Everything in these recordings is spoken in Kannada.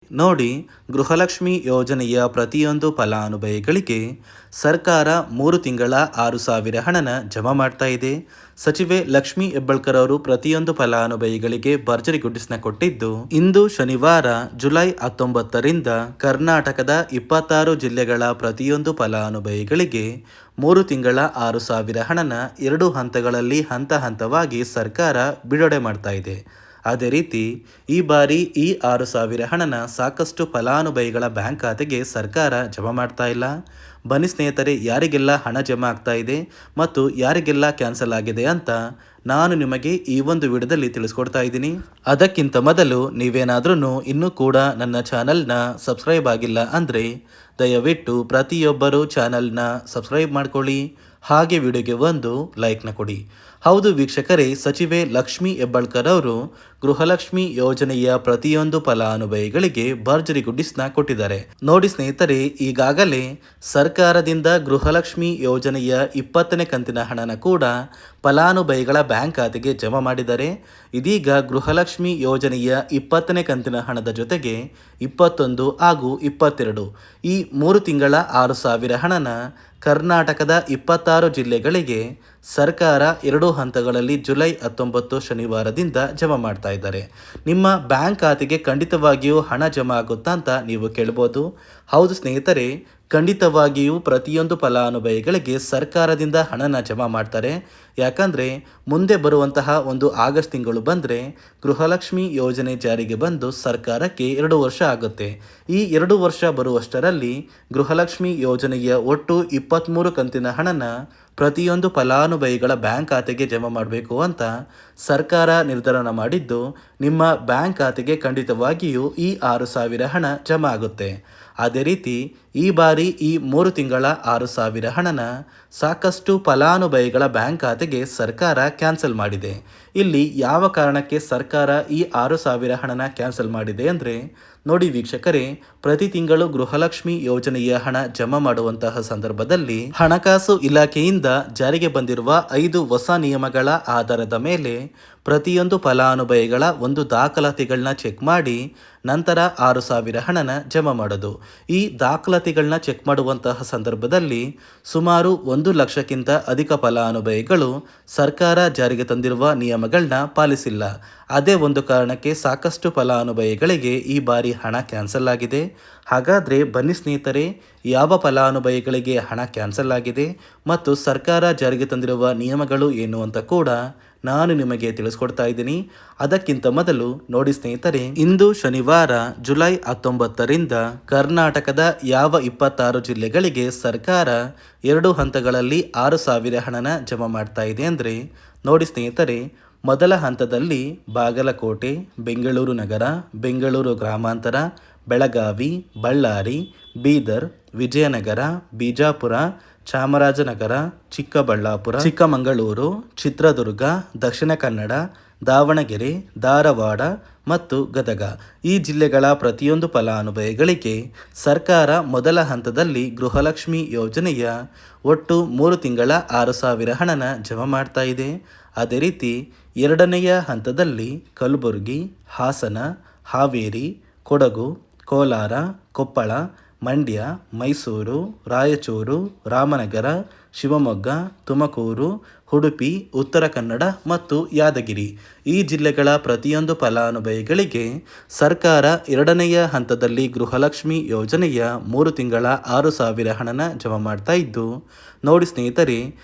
ನೋಡಿ, ಗೃಹಲಕ್ಷ್ಮಿ ಯೋಜನೆಯ ಪ್ರತಿಯೊಂದು ಫಲಾನುಭವಿಗಳಿಗೆ ಸರ್ಕಾರ 3 ತಿಂಗಳ 6,000 ಹಣನ ಜಮಾ ಮಾಡ್ತಾ ಇದೆ. ಸಚಿವೆ ಲಕ್ಷ್ಮಿ ಹೆಬ್ಬಾಳ್ಕರ್ ಅವರು ಪ್ರತಿಯೊಂದು ಫಲಾನುಭವಿಗಳಿಗೆ ಭರ್ಜರಿ ಗುಡ್ಡಿಸ್ನ ಕೊಟ್ಟಿದ್ದು, ಇಂದು ಶನಿವಾರ ಜುಲೈ 19ರಿಂದ ಕರ್ನಾಟಕದ 26 ಜಿಲ್ಲೆಗಳ ಪ್ರತಿಯೊಂದು ಫಲಾನುಭವಿಗಳಿಗೆ 3 ತಿಂಗಳ 6,000 ಹಣನ 2 ಹಂತಗಳಲ್ಲಿ ಹಂತವಾಗಿ ಸರ್ಕಾರ ಬಿಡುಗಡೆ ಮಾಡ್ತಾ ಇದೆ. ಅದೇ ರೀತಿ ಈ ಬಾರಿ ಈ 6,000 ಹಣನ ಸಾಕಷ್ಟು ಫಲಾನುಭವಿಗಳ ಬ್ಯಾಂಕ್ ಖಾತೆಗೆ ಸರ್ಕಾರ ಜಮಾ ಮಾಡ್ತಾ ಇಲ್ಲ. ಬನ್ನಿ ಸ್ನೇಹಿತರೆ, ಯಾರಿಗೆಲ್ಲ ಹಣ ಜಮಾ ಆಗ್ತಾ ಇದೆ ಮತ್ತು ಯಾರಿಗೆಲ್ಲ ಕ್ಯಾನ್ಸಲ್ ಆಗಿದೆ ಅಂತ ನಾನು ನಿಮಗೆ ಈ ಒಂದು ವಿಡಿಯೋದಲ್ಲಿ ತಿಳಿಸ್ಕೊಡ್ತಾ ಇದ್ದೀನಿ. ಅದಕ್ಕಿಂತ ಮೊದಲು ನೀವೇನಾದ್ರೂ ಇನ್ನೂ ಕೂಡ ನನ್ನ ಚಾನಲ್ನ ಸಬ್ಸ್ಕ್ರೈಬ್ ಆಗಿಲ್ಲ ಅಂದರೆ ದಯವಿಟ್ಟು ಪ್ರತಿಯೊಬ್ಬರು ಚಾನಲ್ನ ಸಬ್ಸ್ಕ್ರೈಬ್ ಮಾಡ್ಕೊಳ್ಳಿ, ಹಾಗೆ ವಿಡಿಯೋಗೆ ಒಂದು ಲೈಕ್ನ ಕೊಡಿ. ಹೌದು ವೀಕ್ಷಕರೇ, ಸಚಿವೆ ಲಕ್ಷ್ಮಿ ಹೆಬ್ಬಾಳ್ಕರ್ ಅವರು ಗೃಹಲಕ್ಷ್ಮಿ ಯೋಜನೆಯ ಪ್ರತಿಯೊಂದು ಫಲಾನುಭವಿಗಳಿಗೆ ಭರ್ಜರಿ ಗುಡ್ಡಿಸ್ನ ಕೊಟ್ಟಿದ್ದಾರೆ. ನೋಡಿ ಸ್ನೇಹಿತರೆ, ಈಗಾಗಲೇ ಸರ್ಕಾರದಿಂದ ಗೃಹಲಕ್ಷ್ಮಿ ಯೋಜನೆಯ 20ನೇ ಕಂತಿನ ಹಣನ ಕೂಡ ಫಲಾನುಭವಿಗಳ ಬ್ಯಾಂಕ್ ಖಾತೆಗೆ ಜಮಾ ಮಾಡಿದ್ದಾರೆ. ಇದೀಗ ಗೃಹಲಕ್ಷ್ಮಿ ಯೋಜನೆಯ 20ನೇ ಕಂತಿನ ಹಣದ ಜೊತೆಗೆ 21 ಹಾಗೂ 22 ಈ 3 ತಿಂಗಳ 6,000 ಹಣನ ಕರ್ನಾಟಕದ 26 ಜಿಲ್ಲೆಗಳಿಗೆ ಸರ್ಕಾರ 2 ಹಂತಗಳಲ್ಲಿ ಜುಲೈ 19 ಶನಿವಾರದಿಂದ ಜಮಾ ಮಾಡ್ತಾ ಇದ್ದಾರೆ. ನಿಮ್ಮ ಬ್ಯಾಂಕ್ ಖಾತೆಗೆ ಖಂಡಿತವಾಗಿಯೂ ಹಣ ಜಮಾ ಆಗುತ್ತಾ ಅಂತ ನೀವು ಕೇಳ್ಬೋದು. ಹೌದು ಸ್ನೇಹಿತರೆ, ಖಂಡಿತವಾಗಿಯೂ ಪ್ರತಿಯೊಂದು ಫಲಾನುಭವಿಗಳಿಗೆ ಸರ್ಕಾರದಿಂದ ಹಣನ ಜಮಾ ಮಾಡ್ತಾರೆ. ಯಾಕಂದರೆ ಮುಂದೆ ಬರುವಂತಹ ಒಂದು ಆಗಸ್ಟ್ ತಿಂಗಳು ಬಂದರೆ ಗೃಹಲಕ್ಷ್ಮಿ ಯೋಜನೆ ಜಾರಿಗೆ ಬಂದು ಸರ್ಕಾರಕ್ಕೆ 2 ವರ್ಷ ಆಗುತ್ತೆ. ಈ 2 ವರ್ಷ ಬರುವಷ್ಟರಲ್ಲಿ ಗೃಹಲಕ್ಷ್ಮಿ ಯೋಜನೆಯ ಒಟ್ಟು 23 ಕಂತಿನ ಹಣನ ಪ್ರತಿಯೊಂದು ಫಲಾನುಭವಿಗಳ ಬ್ಯಾಂಕ್ ಖಾತೆಗೆ ಜಮಾ ಮಾಡಬೇಕು ಅಂತ ಸರ್ಕಾರ ನಿರ್ಧಾರ ಮಾಡಿದ್ದು, ನಿಮ್ಮ ಬ್ಯಾಂಕ್ ಖಾತೆಗೆ ಖಂಡಿತವಾಗಿಯೂ ಈ 6,000 ಹಣ ಜಮಾ ಆಗುತ್ತೆ. ಅದೇ ರೀತಿ ಈ ಬಾರಿ ಈ 3 ತಿಂಗಳ 6,000 ಹಣನ ಸಾಕಷ್ಟು ಫಲಾನುಭವಿಗಳ ಬ್ಯಾಂಕ್ ಖಾತೆಗೆ ಸರ್ಕಾರ ಕ್ಯಾನ್ಸಲ್ ಮಾಡಿದೆ. ಇಲ್ಲಿ ಯಾವ ಕಾರಣಕ್ಕೆ ಸರ್ಕಾರ ಈ 6,000 ಹಣನ ಕ್ಯಾನ್ಸಲ್ ಮಾಡಿದೆ ಅಂದರೆ, ನೋಡಿ ವೀಕ್ಷಕರೇ, ಪ್ರತಿ ತಿಂಗಳು ಗೃಹಲಕ್ಷ್ಮಿ ಯೋಜನೆಯ ಹಣ ಜಮಾ ಮಾಡುವಂತಹ ಸಂದರ್ಭದಲ್ಲಿ ಹಣಕಾಸು ಇಲಾಖೆಯಿಂದ ಜಾರಿಗೆ ಬಂದಿರುವ 5 ಹೊಸ ನಿಯಮಗಳ ಆಧಾರದ ಮೇಲೆ ಪ್ರತಿಯೊಂದು ಫಲಾನುಭವಿಗಳ ಒಂದು ದಾಖಲಾತಿಗಳನ್ನ ಚೆಕ್ ಮಾಡಿ ನಂತರ 6,000 ಹಣನ ಜಮಾ ಮಾಡೋದು. ಈ ದಾಖಲಾತಿಗಳನ್ನ ಚೆಕ್ ಮಾಡುವಂತಹ ಸಂದರ್ಭದಲ್ಲಿ ಸುಮಾರು 1 ಲಕ್ಷಕ್ಕಿಂತ ಅಧಿಕ ಫಲಾನುಭವಿಗಳು ಸರ್ಕಾರ ಜಾರಿಗೆ ತಂದಿರುವ ನಿಯಮಗಳನ್ನ ಪಾಲಿಸಿಲ್ಲ. ಅದೇ ಒಂದು ಕಾರಣಕ್ಕೆ ಸಾಕಷ್ಟು ಫಲಾನುಭವಿಗಳಿಗೆ ಈ ಬಾರಿ ಹಣ ಕ್ಯಾನ್ಸಲ್ ಆಗಿದೆ. ಹಾಗಾದರೆ ಬನ್ನಿ ಸ್ನೇಹಿತರೆ, ಯಾವ ಫಲಾನುಭವಿಗಳಿಗೆ ಹಣ ಕ್ಯಾನ್ಸಲ್ ಆಗಿದೆ ಮತ್ತು ಸರ್ಕಾರ ಜಾರಿಗೆ ತಂದಿರುವ ನಿಯಮಗಳು ಏನು ಅಂತ ಕೂಡ ನಾನು ನಿಮಗೆ ತಿಳಿಸ್ಕೊಡ್ತಾ ಇದ್ದೀನಿ. ಅದಕ್ಕಿಂತ ಮೊದಲು ನೋಡಿ ಸ್ನೇಹಿತರೆ, ಇಂದು ಶನಿವಾರ ಜುಲೈ 19ರಿಂದ ಕರ್ನಾಟಕದ ಯಾವ 26 ಜಿಲ್ಲೆಗಳಿಗೆ ಸರ್ಕಾರ 2 ಹಂತಗಳಲ್ಲಿ 6,000 ಹಣನ ಜಮಾ ಮಾಡ್ತಾ ಇದೆ ಅಂದರೆ, ನೋಡಿ ಸ್ನೇಹಿತರೆ, ಮೊದಲ ಹಂತದಲ್ಲಿ ಬಾಗಲಕೋಟೆ, ಬೆಂಗಳೂರು ನಗರ, ಬೆಂಗಳೂರು ಗ್ರಾಮಾಂತರ, ಬೆಳಗಾವಿ, ಬಳ್ಳಾರಿ, ಬೀದರ್, ವಿಜಯನಗರ, ಬಿಜಾಪುರ, ಚಾಮರಾಜನಗರ, ಚಿಕ್ಕಬಳ್ಳಾಪುರ, ಚಿಕ್ಕಮಗಳೂರು, ಚಿತ್ರದುರ್ಗ, ದಕ್ಷಿಣ ಕನ್ನಡ, ದಾವಣಗೆರೆ, ಧಾರವಾಡ ಮತ್ತು ಗದಗ ಈ ಜಿಲ್ಲೆಗಳ ಪ್ರತಿಯೊಂದು ಫಲಾನುಭವಿಗಳಿಗೆ ಸರ್ಕಾರ ಮೊದಲ ಹಂತದಲ್ಲಿ ಗೃಹಲಕ್ಷ್ಮಿ ಯೋಜನೆಯ ಒಟ್ಟು 3 ತಿಂಗಳ 6,000 ಹಣನ ಜಮಾ ಮಾಡ್ತಾ ಇದೆ. ಅದೇ ರೀತಿ ಎರಡನೆಯ ಹಂತದಲ್ಲಿ ಕಲಬುರಗಿ, ಹಾಸನ, ಹಾವೇರಿ, ಕೊಡಗು, ಕೋಲಾರ, ಕೊಪ್ಪಳ, ಮಂಡ್ಯ, ಮೈಸೂರು, ರಾಯಚೂರು, ರಾಮನಗರ, ಶಿವಮೊಗ್ಗ, ತುಮಕೂರು, ಉಡುಪಿ, ಉತ್ತರ ಕನ್ನಡ ಮತ್ತು ಯಾದಗಿರಿ ಈ ಜಿಲ್ಲೆಗಳ ಪ್ರತಿಯೊಂದು ಫಲಾನುಭವಿಗಳಿಗೆ ಸರ್ಕಾರ ಎರಡನೆಯ ಹಂತದಲ್ಲಿ ಗೃಹಲಕ್ಷ್ಮಿ ಯೋಜನೆಯ 3 ತಿಂಗಳ 6,000 ಹಣನ ಜಮಾ ಮಾಡ್ತಾ ಇದ್ದು, ನೋಡಿ ಸ್ನೇಹಿತರೆ,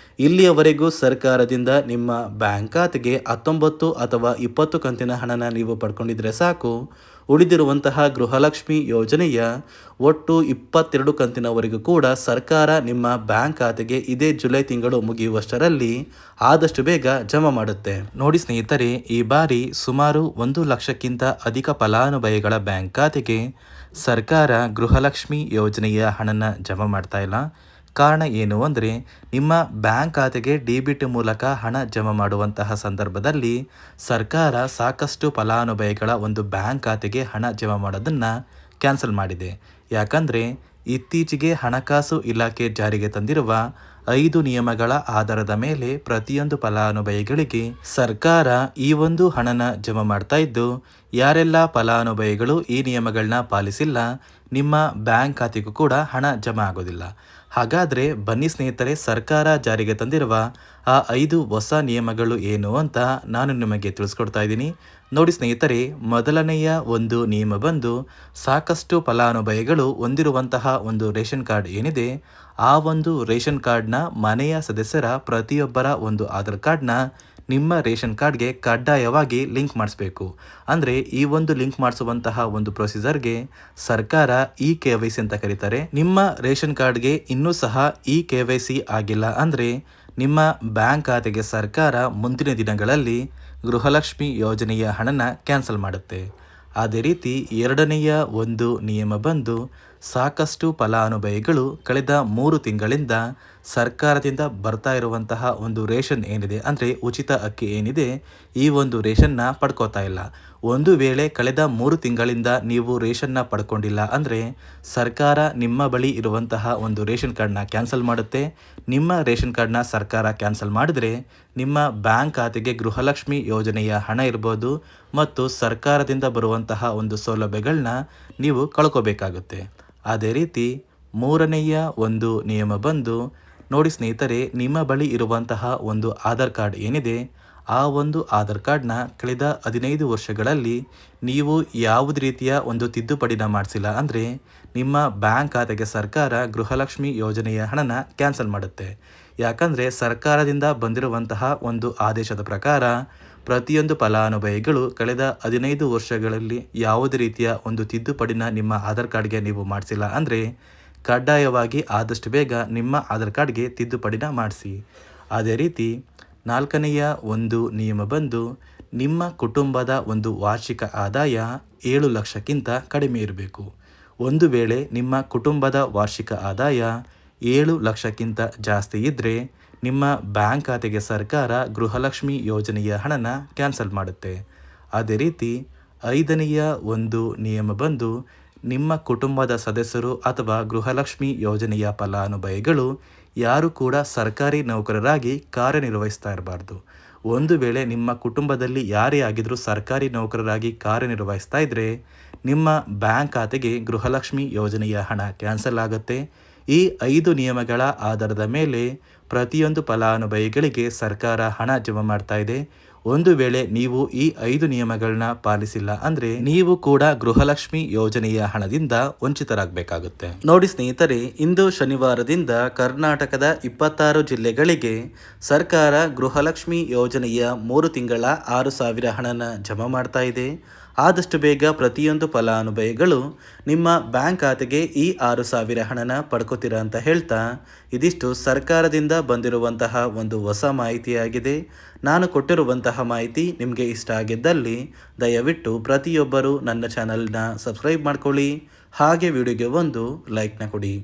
ಇಲ್ಲಿಯವರೆಗೂ ಸರ್ಕಾರದಿಂದ ನಿಮ್ಮ ಬ್ಯಾಂಕ್ ಖಾತೆಗೆ 19 ಅಥವಾ 20 ಕಂತಿನ ಹಣನ ನೀವು ಪಡ್ಕೊಂಡಿದ್ರೆ ಸಾಕು. ಉಳಿದಿರುವಂತಹ ಗೃಹಲಕ್ಷ್ಮಿ ಯೋಜನೆಯ ಒಟ್ಟು 22 ಕಂತಿನವರೆಗೂ ಕೂಡ ಸರ್ಕಾರ ನಿಮ್ಮ ಬ್ಯಾಂಕ್ ಖಾತೆಗೆ ಇದೇ ಜುಲೈ ತಿಂಗಳು ಮುಗಿಯುವಷ್ಟರಲ್ಲಿ ಆದಷ್ಟು ಬೇಗ ಜಮಾ ಮಾಡುತ್ತೆ. ನೋಡಿ ಸ್ನೇಹಿತರೆ, ಈ ಬಾರಿ ಸುಮಾರು 1 ಲಕ್ಷಕ್ಕಿಂತ ಅಧಿಕ ಫಲಾನುಭವಿಗಳ ಬ್ಯಾಂಕ್ ಖಾತೆಗೆ ಸರ್ಕಾರ ಗೃಹಲಕ್ಷ್ಮಿ ಯೋಜನೆಯ ಹಣನ ಜಮಾ ಮಾಡ್ತಾ ಇಲ್ಲ. ಕಾರಣ ಏನು ಅಂದರೆ, ನಿಮ್ಮ ಬ್ಯಾಂಕ್ ಖಾತೆಗೆ ಡೆಬಿಟ್ ಮೂಲಕ ಹಣ ಜಮಾ ಮಾಡುವಂತಹ ಸಂದರ್ಭದಲ್ಲಿ ಸರ್ಕಾರ ಸಾಕಷ್ಟು ಫಲಾನುಭವಿಗಳ ಒಂದು ಬ್ಯಾಂಕ್ ಖಾತೆಗೆ ಹಣ ಜಮಾ ಮಾಡೋದನ್ನು ಕ್ಯಾನ್ಸಲ್ ಮಾಡಿದೆ. ಯಾಕಂದರೆ ಇತ್ತೀಚೆಗೆ ಹಣಕಾಸು ಇಲಾಖೆ ಜಾರಿಗೆ ತಂದಿರುವ 5 ನಿಯಮಗಳ ಆಧಾರದ ಮೇಲೆ ಪ್ರತಿಯೊಂದು ಫಲಾನುಭವಿಗಳಿಗೆ ಸರ್ಕಾರ ಈ ಒಂದು ಹಣನ ಜಮಾ ಮಾಡ್ತಾ ಇದ್ದು, ಯಾರೆಲ್ಲ ಫಲಾನುಭವಿಗಳು ಈ ನಿಯಮಗಳನ್ನ ಪಾಲಿಸಿಲ್ಲ ನಿಮ್ಮ ಬ್ಯಾಂಕ್ ಖಾತೆಗೂ ಕೂಡ ಹಣ ಜಮಾ ಆಗೋದಿಲ್ಲ. ಹಾಗಾದರೆ ಬನ್ನಿ ಸ್ನೇಹಿತರೆ, ಸರ್ಕಾರ ಜಾರಿಗೆ ತಂದಿರುವ ಆ 5 ಹೊಸ ನಿಯಮಗಳು ಏನು ಅಂತ ನಾನು ನಿಮಗೆ ತಿಳಿಸ್ಕೊಡ್ತಾ ಇದ್ದೀನಿ. ನೋಡಿ ಸ್ನೇಹಿತರೆ, ಮೊದಲನೆಯ ಒಂದು ನಿಯಮ ಬಂದು ಸಾಕಷ್ಟು ಫಲಾನುಭವಿಗಳು ಹೊಂದಿರುವಂತಹ ಒಂದು ರೇಷನ್ ಕಾರ್ಡ್ ಏನಿದೆ, ಆ ಒಂದು ರೇಷನ್ ಕಾರ್ಡ್ನ ಮನೆಯ ಸದಸ್ಯರ ಪ್ರತಿಯೊಬ್ಬರ ಒಂದು ಆಧಾರ್ ಕಾರ್ಡ್ನ ನಿಮ್ಮ ರೇಷನ್ ಕಾರ್ಡ್ಗೆ ಕಡ್ಡಾಯವಾಗಿ ಲಿಂಕ್ ಮಾಡಿಸ್ಬೇಕು. ಅಂದರೆ ಈ ಒಂದು ಲಿಂಕ್ ಮಾಡಿಸುವಂತಹ ಒಂದು ಪ್ರೊಸೀಜರ್ಗೆ ಸರ್ಕಾರ KYC ಅಂತ ಕರೀತಾರೆ. ನಿಮ್ಮ ರೇಷನ್ ಕಾರ್ಡ್ಗೆ ಇನ್ನೂ ಸಹ KYC ಆಗಿಲ್ಲ ಅಂದರೆ ನಿಮ್ಮ ಬ್ಯಾಂಕ್ ಖಾತೆಗೆ ಸರ್ಕಾರ ಮುಂದಿನ ದಿನಗಳಲ್ಲಿ ಗೃಹಲಕ್ಷ್ಮಿ ಯೋಜನೆಯ ಹಣನ ಕ್ಯಾನ್ಸಲ್ ಮಾಡುತ್ತೆ. ಅದೇ ರೀತಿ ಎರಡನೆಯ ಒಂದು ನಿಯಮ ಬಂದು ಸಾಕಷ್ಟು ಫಲಾನುಭವಿಗಳು ಕಳೆದ 3 ತಿಂಗಳಿಂದ ಸರ್ಕಾರದಿಂದ ಬರ್ತಾ ಇರುವಂತಹ ಒಂದು ರೇಷನ್ ಏನಿದೆ, ಅಂದರೆ ಉಚಿತ ಅಕ್ಕಿ ಏನಿದೆ, ಈ ಒಂದು ರೇಷನ್ನ ಪಡ್ಕೋತಾ ಇಲ್ಲ. ಒಂದು ವೇಳೆ ಕಳೆದ 3 ತಿಂಗಳಿಂದ ನೀವು ರೇಷನ್ನ ಪಡ್ಕೊಂಡಿಲ್ಲ ಅಂದರೆ ಸರ್ಕಾರ ನಿಮ್ಮ ಬಳಿ ಇರುವಂತಹ ಒಂದು ರೇಷನ್ ಕಾರ್ಡ್ನ ಕ್ಯಾನ್ಸಲ್ ಮಾಡುತ್ತೆ. ನಿಮ್ಮ ರೇಷನ್ ಕಾರ್ಡ್ನ ಸರ್ಕಾರ ಕ್ಯಾನ್ಸಲ್ ಮಾಡಿದರೆ ನಿಮ್ಮ ಬ್ಯಾಂಕ್ ಖಾತೆಗೆ ಗೃಹಲಕ್ಷ್ಮಿ ಯೋಜನೆಯ ಹಣ ಇರ್ಬೋದು ಮತ್ತು ಸರ್ಕಾರದಿಂದ ಬರುವಂತಹ ಒಂದು ಸೌಲಭ್ಯಗಳನ್ನ ನೀವು ಕಳ್ಕೋಬೇಕಾಗುತ್ತೆ. ಅದೇ ರೀತಿ ಮೂರನೆಯ ಒಂದು ನಿಯಮ ಬಂದು ನೋಡಿ ಸ್ನೇಹಿತರೆ, ನಿಮ್ಮ ಬಳಿ ಇರುವಂತಹ ಒಂದು ಆಧಾರ್ ಕಾರ್ಡ್ ಏನಿದೆ, ಆ ಒಂದು ಆಧಾರ್ ಕಾರ್ಡ್ನ ಕಳೆದ 15 ವರ್ಷಗಳಲ್ಲಿ ನೀವು ಯಾವುದೇ ರೀತಿಯ ಒಂದು ತಿದ್ದುಪಡಿನ ಮಾಡಿಸಿಲ್ಲ ಅಂದರೆ ನಿಮ್ಮ ಬ್ಯಾಂಕ್ ಖಾತೆಗೆ ಸರ್ಕಾರ ಗೃಹಲಕ್ಷ್ಮಿ ಯೋಜನೆಯ ಹಣನ ಕ್ಯಾನ್ಸಲ್ ಮಾಡುತ್ತೆ. ಯಾಕಂದರೆ ಸರ್ಕಾರದಿಂದ ಬಂದಿರುವಂತಹ ಒಂದು ಆದೇಶದ ಪ್ರಕಾರ ಪ್ರತಿಯೊಂದು ಫಲಾನುಭವಿಗಳು ಕಳೆದ 15 ವರ್ಷಗಳಲ್ಲಿ ಯಾವುದೇ ರೀತಿಯ ಒಂದು ತಿದ್ದುಪಡಿನ ನಿಮ್ಮ ಆಧಾರ್ ಕಾರ್ಡ್ಗೆ ನೀವು ಮಾಡಿಸಿಲ್ಲ ಅಂದರೆ ಕಡ್ಡಾಯವಾಗಿ ಆದಷ್ಟು ಬೇಗ ನಿಮ್ಮ ಆಧಾರ್ ಕಾರ್ಡ್ಗೆ ತಿದ್ದುಪಡಿನ ಮಾಡಿಸಿ. ಅದೇ ರೀತಿ ನಾಲ್ಕನೆಯ ಒಂದು ನಿಯಮ ಬಂದು ನಿಮ್ಮ ಕುಟುಂಬದ ಒಂದು ವಾರ್ಷಿಕ ಆದಾಯ 7 ಲಕ್ಷಕ್ಕಿಂತ ಕಡಿಮೆ ಇರಬೇಕು. ಒಂದು ವೇಳೆ ನಿಮ್ಮ ಕುಟುಂಬದ ವಾರ್ಷಿಕ ಆದಾಯ 7 ಲಕ್ಷಕ್ಕಿಂತ ಜಾಸ್ತಿ ಇದ್ದರೆ ನಿಮ್ಮ ಬ್ಯಾಂಕ್ ಖಾತೆಗೆ ಸರ್ಕಾರ ಗೃಹಲಕ್ಷ್ಮಿ ಯೋಜನೆಯ ಹಣನ ಕ್ಯಾನ್ಸಲ್ ಮಾಡುತ್ತೆ. ಅದೇ ರೀತಿ ಐದನೆಯ ಒಂದು ನಿಯಮ ಬಂದು ನಿಮ್ಮ ಕುಟುಂಬದ ಸದಸ್ಯರು ಅಥವಾ ಗೃಹಲಕ್ಷ್ಮಿ ಯೋಜನೆಯ ಫಲಾನುಭವಿಗಳು ಯಾರು ಕೂಡ ಸರ್ಕಾರಿ ನೌಕರರಾಗಿ ಕಾರ್ಯನಿರ್ವಹಿಸ್ತಾ ಇರಬಾರ್ದು. ಒಂದು ವೇಳೆ ನಿಮ್ಮ ಕುಟುಂಬದಲ್ಲಿ ಯಾರೇ ಆಗಿದ್ರೂ ಸರ್ಕಾರಿ ನೌಕರರಾಗಿ ಕಾರ್ಯನಿರ್ವಹಿಸ್ತಾ ಇದ್ದರೆ ನಿಮ್ಮ ಬ್ಯಾಂಕ್ ಖಾತೆಗೆ ಗೃಹಲಕ್ಷ್ಮಿ ಯೋಜನೆಯ ಹಣ ಕ್ಯಾನ್ಸಲ್ ಆಗುತ್ತೆ. ಈ 5 ನಿಯಮಗಳ ಆಧಾರದ ಮೇಲೆ ಪ್ರತಿಯೊಂದು ಫಲಾನುಭವಿಗಳಿಗೆ ಸರ್ಕಾರ ಹಣ ಜಮಾ ಮಾಡ್ತಾ ಇದೆ. ಒಂದು ವೇಳೆ ನೀವು ಈ 5 ನಿಯಮಗಳನ್ನ ಪಾಲಿಸಿಲ್ಲ ಅಂದರೆ ನೀವು ಕೂಡ ಗೃಹಲಕ್ಷ್ಮಿ ಯೋಜನೆಯ ಹಣದಿಂದ ವಂಚಿತರಾಗಬೇಕಾಗುತ್ತೆ. ನೋಡಿ ಸ್ನೇಹಿತರೆ, ಇಂದು ಶನಿವಾರದಿಂದ ಕರ್ನಾಟಕದ 26 ಜಿಲ್ಲೆಗಳಿಗೆ ಸರ್ಕಾರ ಗೃಹಲಕ್ಷ್ಮಿ ಯೋಜನೆಯ 3 ತಿಂಗಳ 6,000 ಹಣನ ಜಮಾ ಮಾಡ್ತಾ ಇದೆ. ಆದಷ್ಟು ಬೇಗ ಪ್ರತಿಯೊಂದು ಫಲಾನುಭವಿಗಳು ನಿಮ್ಮ ಬ್ಯಾಂಕ್ ಖಾತೆಗೆ ಈ 6,000 ಹಣನ ಪಡ್ಕೋತೀರಾ ಅಂತ ಹೇಳ್ತಾ, ಇದಿಷ್ಟು ಸರ್ಕಾರದಿಂದ ಬಂದಿರುವಂತಹ ಒಂದು ಹೊಸ ಮಾಹಿತಿಯಾಗಿದೆ. ನಾನು ಕೊಟ್ಟಿರುವಂತಹ ಮಾಹಿತಿ ನಿಮಗೆ ಇಷ್ಟ ಆಗಿದ್ದಲ್ಲಿ ದಯವಿಟ್ಟು ಪ್ರತಿಯೊಬ್ಬರು ನನ್ನ ಚಾನಲ್ನ ಸಬ್ಸ್ಕ್ರೈಬ್ ಮಾಡ್ಕೊಳ್ಳಿ, ಹಾಗೆ ವಿಡಿಯೋಗೆ ಒಂದು ಲೈಕ್ನ ಕೊಡಿ.